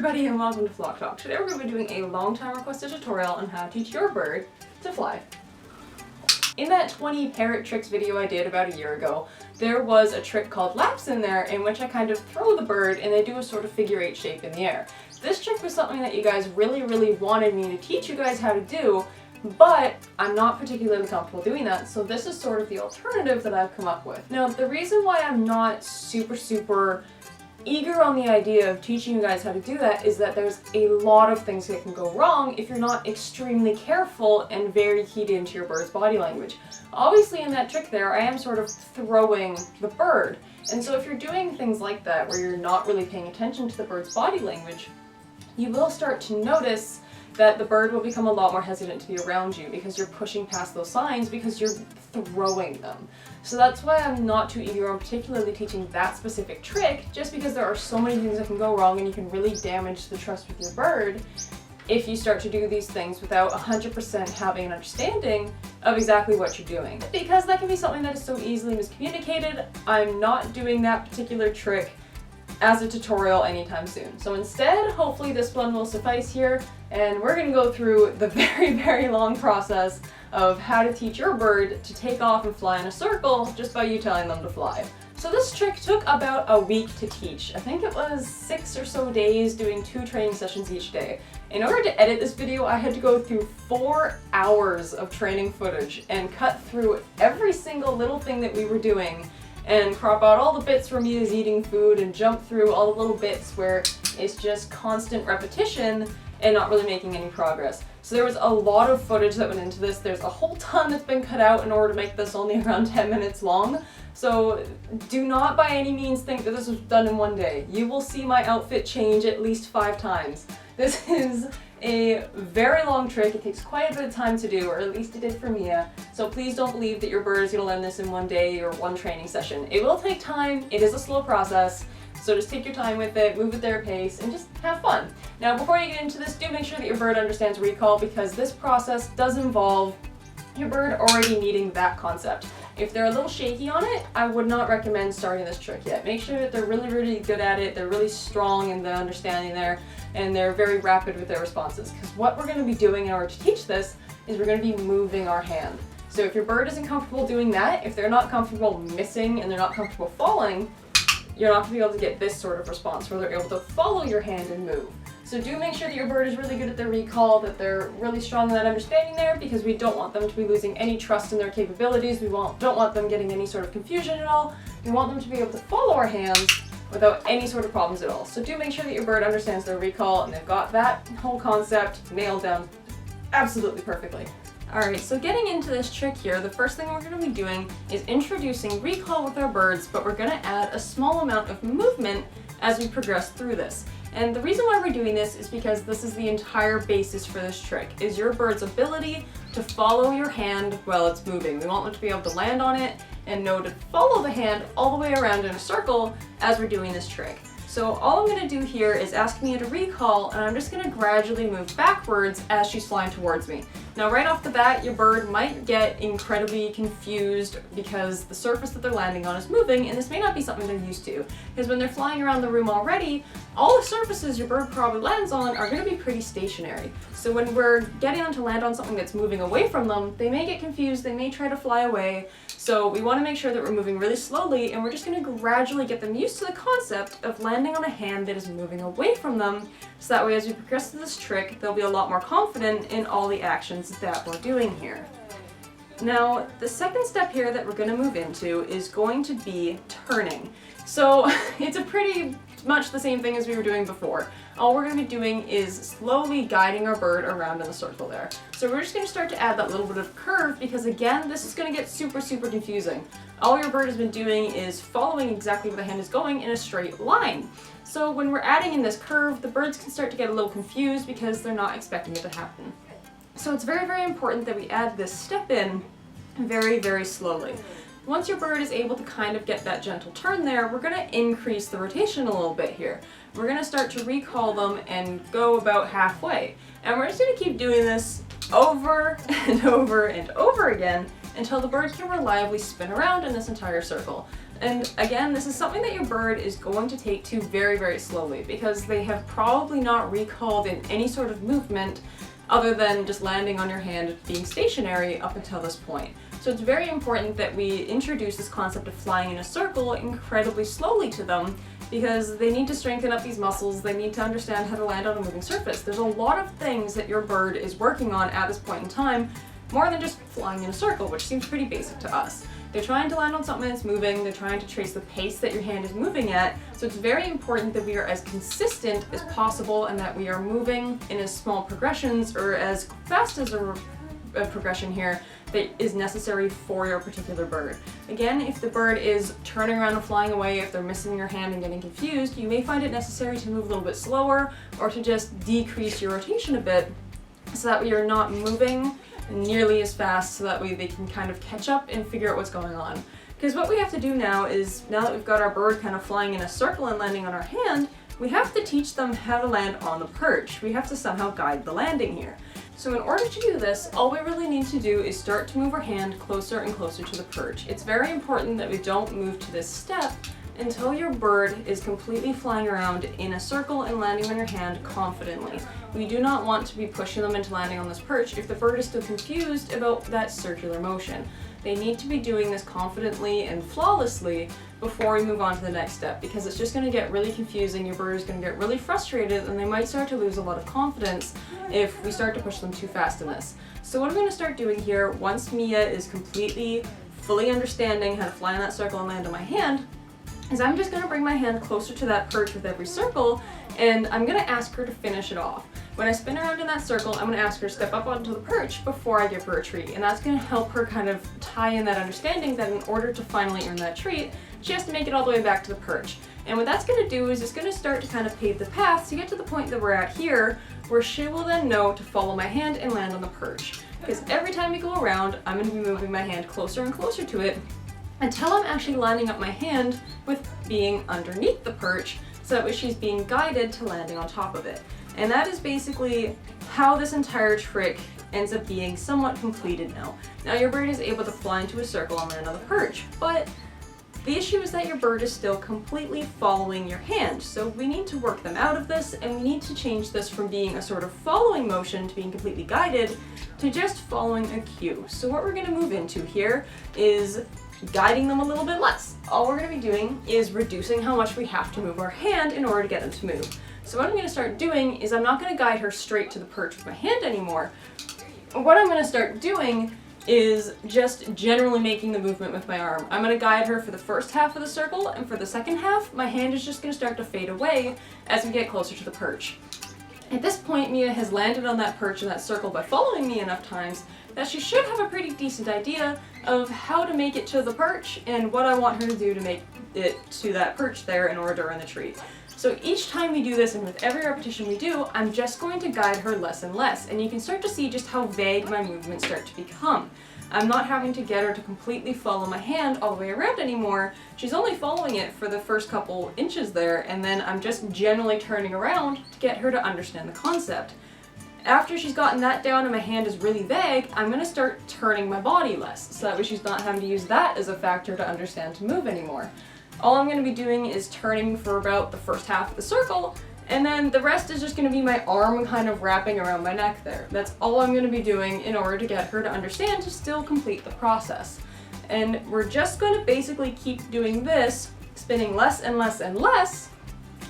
everybody and welcome to Flock Talk. Today we're going to be doing a long time requested tutorial on how to teach your bird to fly. In that 20 parrot tricks video I did about a year ago, there was a trick called laps in there in which I kind of throw the bird and they do a sort of figure 8 shape in the air. This trick was something that you guys really wanted me to teach you guys how to do, but I'm not particularly comfortable doing that, so this is sort of the alternative that I've come up with. Now, the reason why I'm not super eager on the idea of teaching you guys how to do that is that there's a lot of things that can go wrong if you're not extremely careful and very keyed into your bird's body language. Obviously in that trick there, I am sort of throwing the bird, and so if you're doing things like that where you're not really paying attention to the bird's body language, you will start to notice that the bird will become a lot more hesitant to be around you because you're pushing past those signs because you're throwing them. So that's why I'm not too eager on particularly teaching that specific trick, just because there are so many things that can go wrong and you can really damage the trust with your bird if you start to do these things without 100% having an understanding of exactly what you're doing. Because that can be something that is so easily miscommunicated, I'm not doing that particular trick as a tutorial anytime soon. So instead, hopefully this one will suffice here, and we're going to go through the very long process of how to teach your bird to take off and fly in a circle just by you telling them to fly. So this trick took about a week to teach. I think it was 6 or so days doing 2 training sessions each day. In order to edit this video, I had to go through 4 hours of training footage and cut through every single little thing that we were doing and crop out all the bits where Mia's eating food and jump through all the little bits where it's just constant repetition and not really making any progress. So there was a lot of footage that went into this. There's a whole ton that's been cut out in order to make this only around 10 minutes long. So do not by any means think that this was done in one day. You will see my outfit change at least 5 times. This is a very long trick. It takes quite a bit of time to do, or at least it did for Mia. So please don't believe that your bird is going to learn this in one day or one training session. It will take time. It is a slow process. So just take your time with it, move at their pace, and just have fun. Now, before you get into this, do make sure that your bird understands recall, because this process does involve your bird already needing that concept. If they're a little shaky on it, I would not recommend starting this trick yet. Make sure that they're really good at it, they're really strong in the understanding there, and they're very rapid with their responses. Because what we're going to be doing in order to teach this is we're going to be moving our hand. So if your bird isn't comfortable doing that, if they're not comfortable missing and they're not comfortable falling, you're not going to be able to get this sort of response where they're able to follow your hand and move. So do make sure that your bird is really good at their recall, that they're really strong in that understanding there, because we don't want them to be losing any trust in their capabilities. We don't want them getting any sort of confusion at all. We want them to be able to follow our hands without any sort of problems at all. So do make sure that your bird understands their recall and they've got that whole concept nailed down absolutely perfectly. Alright, so getting into this trick here, the first thing we're going to be doing is introducing recall with our birds, but we're going to add a small amount of movement as we progress through this. And the reason why we're doing this is because this is the entire basis for this trick, is your bird's ability to follow your hand while it's moving. We want them to be able to land on it and know to follow the hand all the way around in a circle as we're doing this trick. So all I'm going to do here is ask Mia to recall, and I'm just going to gradually move backwards as she's flying towards me. Now right off the bat, your bird might get incredibly confused because the surface that they're landing on is moving, and this may not be something they're used to. Because when they're flying around the room already, all the surfaces your bird probably lands on are going to be pretty stationary. So when we're getting them to land on something that's moving away from them, they may get confused, they may try to fly away. So we want to make sure that we're moving really slowly, and we're just going to gradually get them used to the concept of landing on a hand that is moving away from them, so that way as we progress through this trick, they'll be a lot more confident in all the actions that we're doing here. Now, the second step here that we're going to move into is going to be turning. So it's a pretty much the same thing as we were doing before. All we're going to be doing is slowly guiding our bird around in the circle there. So we're just going to start to add that little bit of curve, because again, this is going to get super confusing. All your bird has been doing is following exactly where the hand is going in a straight line. So when we're adding in this curve, the birds can start to get a little confused because they're not expecting it to happen. So it's very important that we add this step in very slowly. Once your bird is able to kind of get that gentle turn there, we're going to increase the rotation a little bit here. We're going to start to recall them and go about halfway. And we're just going to keep doing this over and over again until the bird can reliably spin around in this entire circle. And again, this is something that your bird is going to take to very, very slowly because they have probably not recalled in any sort of movement other than just landing on your hand being stationary up until this point. So it's very important that we introduce this concept of flying in a circle incredibly slowly to them because they need to strengthen up these muscles, they need to understand how to land on a moving surface. There's a lot of things that your bird is working on at this point in time, more than just flying in a circle, which seems pretty basic to us. They're trying to land on something that's moving, they're trying to trace the pace that your hand is moving at, so it's very important that we are as consistent as possible and that we are moving in as small progressions or as fast as a progression here that is necessary for your particular bird. Again, if the bird is turning around and flying away, if they're missing your hand and getting confused, you may find it necessary to move a little bit slower or to just decrease your rotation a bit so that we are not moving nearly as fast so that way they can kind of catch up and figure out what's going on. Because what we have to do now is, now that we've got our bird kind of flying in a circle and landing on our hand, we have to teach them how to land on the perch. We have to somehow guide the landing here. So in order to do this, all we really need to do is start to move our hand closer and closer to the perch. It's very important that we don't move to this step until your bird is completely flying around in a circle and landing on your hand confidently. We do not want to be pushing them into landing on this perch if the bird is still confused about that circular motion. They need to be doing this confidently and flawlessly before we move on to the next step, because it's just going to get really confusing, your bird is going to get really frustrated, and they might start to lose a lot of confidence if we start to push them too fast in this. So what I'm going to start doing here, once Mia is completely, fully understanding how to fly in that circle and land on my hand, is I'm just going to bring my hand closer to that perch with every circle, and I'm going to ask her to finish it off. When I spin around in that circle, I'm going to ask her to step up onto the perch before I give her a treat, and that's going to help her kind of tie in that understanding that in order to finally earn that treat, she has to make it all the way back to the perch. And what that's going to do is it's going to start to kind of pave the path to get to the point that we're at here, where she will then know to follow my hand and land on the perch. Because every time we go around, I'm going to be moving my hand closer and closer to it until I'm actually lining up my hand with being underneath the perch, so that way she's being guided to landing on top of it. And that is basically how this entire trick ends up being somewhat completed now. Now your bird is able to fly into a circle and land on the perch, but the issue is that your bird is still completely following your hand. So we need to work them out of this, and we need to change this from being a sort of following motion to being completely guided to just following a cue. So what we're going to move into here is guiding them a little bit less. All we're going to be doing is reducing how much we have to move our hand in order to get them to move. So what I'm going to start doing is I'm not going to guide her straight to the perch with my hand anymore. What I'm going to start doing is just generally making the movement with my arm. I'm going to guide her for the first half of the circle, and for the second half, my hand is just going to start to fade away as we get closer to the perch. At this point, Mia has landed on that perch in that circle by following me enough times that she should have a pretty decent idea of how to make it to the perch and what I want her to do to make it to that perch there in order to earn the treat. So each time we do this, and with every repetition we do, I'm just going to guide her less and less, and you can start to see just how vague my movements start to become. I'm not having to get her to completely follow my hand all the way around anymore. She's only following it for the first couple inches there, and then I'm just generally turning around to get her to understand the concept. After she's gotten that down and my hand is really vague, I'm going to start turning my body less, so that way she's not having to use that as a factor to understand to move anymore. All I'm going to be doing is turning for about the first half of the circle, and then the rest is just going to be my arm kind of wrapping around my neck there. That's all I'm going to be doing in order to get her to understand to still complete the process. And we're just going to basically keep doing this, spinning less and less and less,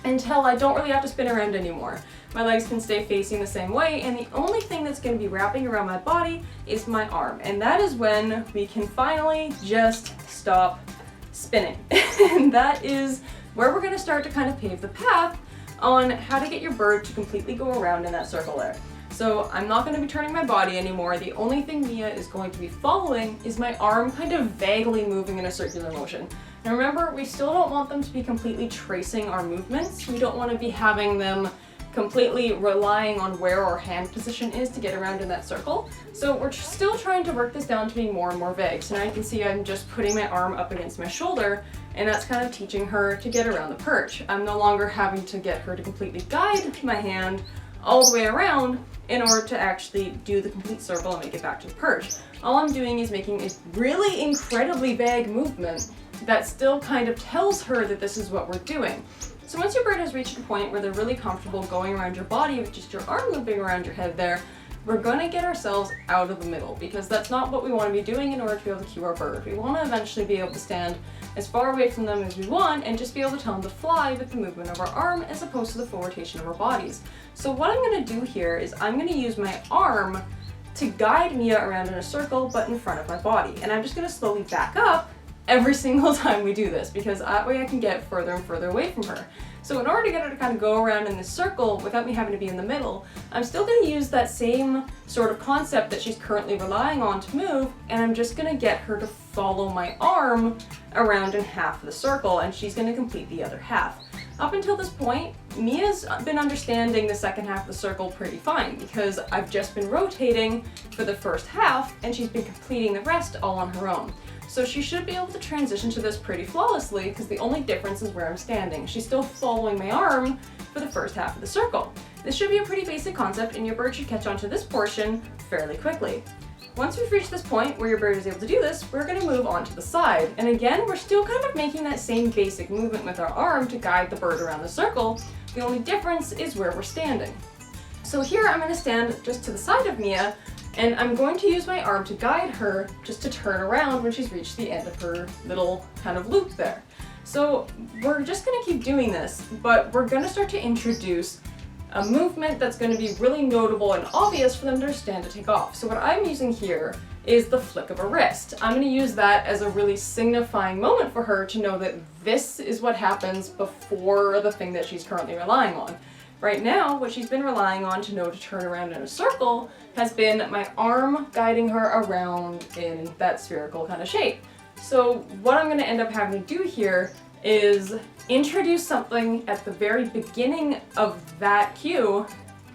until I don't really have to spin around anymore. My legs can stay facing the same way, and the only thing that's going to be wrapping around my body is my arm. And that is when we can finally just stop spinning. And that is where we're going to start to kind of pave the path on how to get your bird to completely go around in that circle there. So I'm not going to be turning my body anymore. The only thing Mia is going to be following is my arm kind of vaguely moving in a circular motion. Now remember, we still don't want them to be completely tracing our movements. We don't want to be having them completely relying on where our hand position is to get around in that circle. So we're still trying to work this down to be more and more vague. So now you can see I'm just putting my arm up against my shoulder, and that's kind of teaching her to get around the perch. I'm no longer having to get her to completely guide my hand all the way around in order to actually do the complete circle and make it back to the perch. All I'm doing is making a really incredibly vague movement that still kind of tells her that this is what we're doing. So once your bird has reached a point where they're really comfortable going around your body with just your arm looping around your head there, we're going to get ourselves out of the middle, because that's not what we want to be doing in order to be able to cue our bird. We want to eventually be able to stand as far away from them as we want and just be able to tell them to fly with the movement of our arm as opposed to the full rotation of our bodies. So what I'm going to do here is I'm going to use my arm to guide Mia around in a circle but in front of my body. And I'm just going to slowly back up every single time we do this, because that way I can get further and further away from her. So in order to get her to kind of go around in this circle without me having to be in the middle, I'm still going to use that same sort of concept that she's currently relying on to move, and I'm just going to get her to follow my arm around in half of the circle, and she's going to complete the other half. Up until this point, Mia's been understanding the second half of the circle pretty fine, because I've just been rotating for the first half, and she's been completing the rest all on her own. So she should be able to transition to this pretty flawlessly, because the only difference is where I'm standing. She's still following my arm for the first half of the circle. This should be a pretty basic concept, and your bird should catch on to this portion fairly quickly. Once we've reached this point where your bird is able to do this, we're going to move on to the side. And again, we're still kind of making that same basic movement with our arm to guide the bird around the circle. The only difference is where we're standing. So here I'm going to stand just to the side of Mia, and I'm going to use my arm to guide her just to turn around when she's reached the end of her little kind of loop there. So we're just going to keep doing this, but we're going to start to introduce a movement that's going to be really notable and obvious for them to understand to take off. So what I'm using here is the flick of a wrist. I'm going to use that as a really signifying moment for her to know that this is what happens before the thing that she's currently relying on. Right now, what she's been relying on to know to turn around in a circle has been my arm guiding her around in that spherical kind of shape. So what I'm going to end up having to do here is introduce something at the very beginning of that cue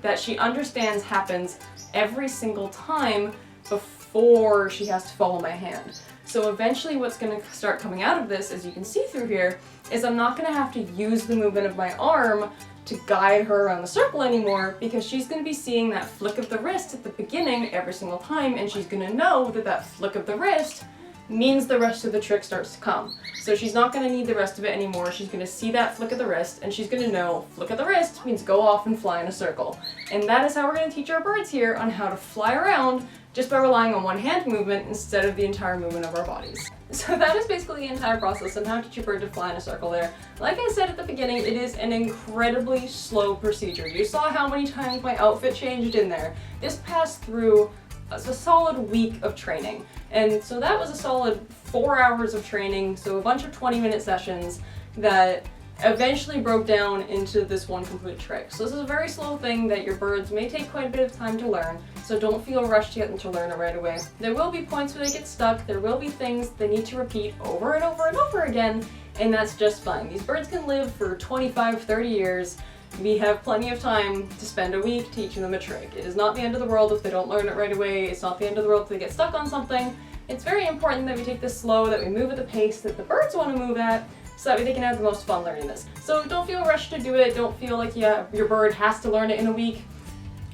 that she understands happens every single time before she has to follow my hand. So eventually what's going to start coming out of this, as you can see through here, is I'm not going to have to use the movement of my arm to guide her around the circle anymore, because she's going to be seeing that flick of the wrist at the beginning every single time, and she's going to know that that flick of the wrist means the rest of the trick starts to come. So she's not going to need the rest of it anymore. She's going to see that flick of the wrist, and she's going to know flick of the wrist means go off and fly in a circle. And that is how we're going to teach our birds here on how to fly around just by relying on one hand movement instead of the entire movement of our bodies. So that is basically the entire process on how to teach your bird to fly in a circle there. Like I said at the beginning, it is an incredibly slow procedure. You saw how many times my outfit changed in there. This passed through a solid week of training. And so that was a solid 4 hours of training, so a bunch of 20-minute sessions that eventually broke down into this one complete trick. So this is a very slow thing that your birds may take quite a bit of time to learn, so don't feel rushed to get them to learn it right away. There will be points where they get stuck, there will be things they need to repeat over and over and over again, and that's just fine. These birds can live for 25, 30 years. We have plenty of time to spend a week teaching them a trick. It is not the end of the world if they don't learn it right away. It's not the end of the world if they get stuck on something. It's very important that we take this slow, that we move at the pace that the birds want to move at, so that way they can have the most fun learning this. So don't feel rushed to do it. Don't feel like your bird has to learn it in a week,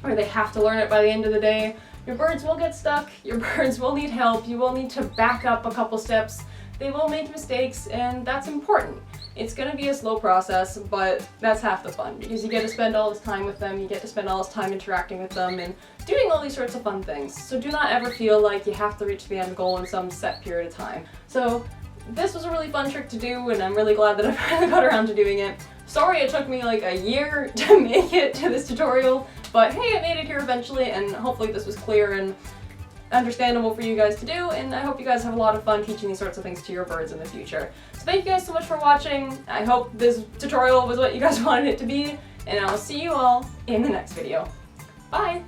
or they have to learn it by the end of the day. Your birds will get stuck. Your birds will need help. You will need to back up a couple steps. They will make mistakes, and that's important. It's going to be a slow process, but that's half the fun, because you get to spend all this time with them, you get to spend all this time interacting with them and doing all these sorts of fun things. So do not ever feel like you have to reach the end goal in some set period of time. So this was a really fun trick to do, and I'm really glad that I finally got around to doing it. Sorry it took me like a year to make it to this tutorial, but hey, I made it here eventually, and hopefully this was clear and understandable for you guys to do, and I hope you guys have a lot of fun teaching these sorts of things to your birds in the future. So thank you guys so much for watching. I hope this tutorial was what you guys wanted it to be, and I will see you all in the next video. Bye!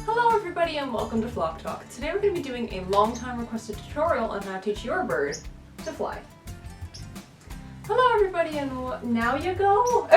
Hello everybody and welcome to Flock Talk. Today we're going to be doing a long time requested tutorial on how to teach your bird to fly. Hello everybody and now you go!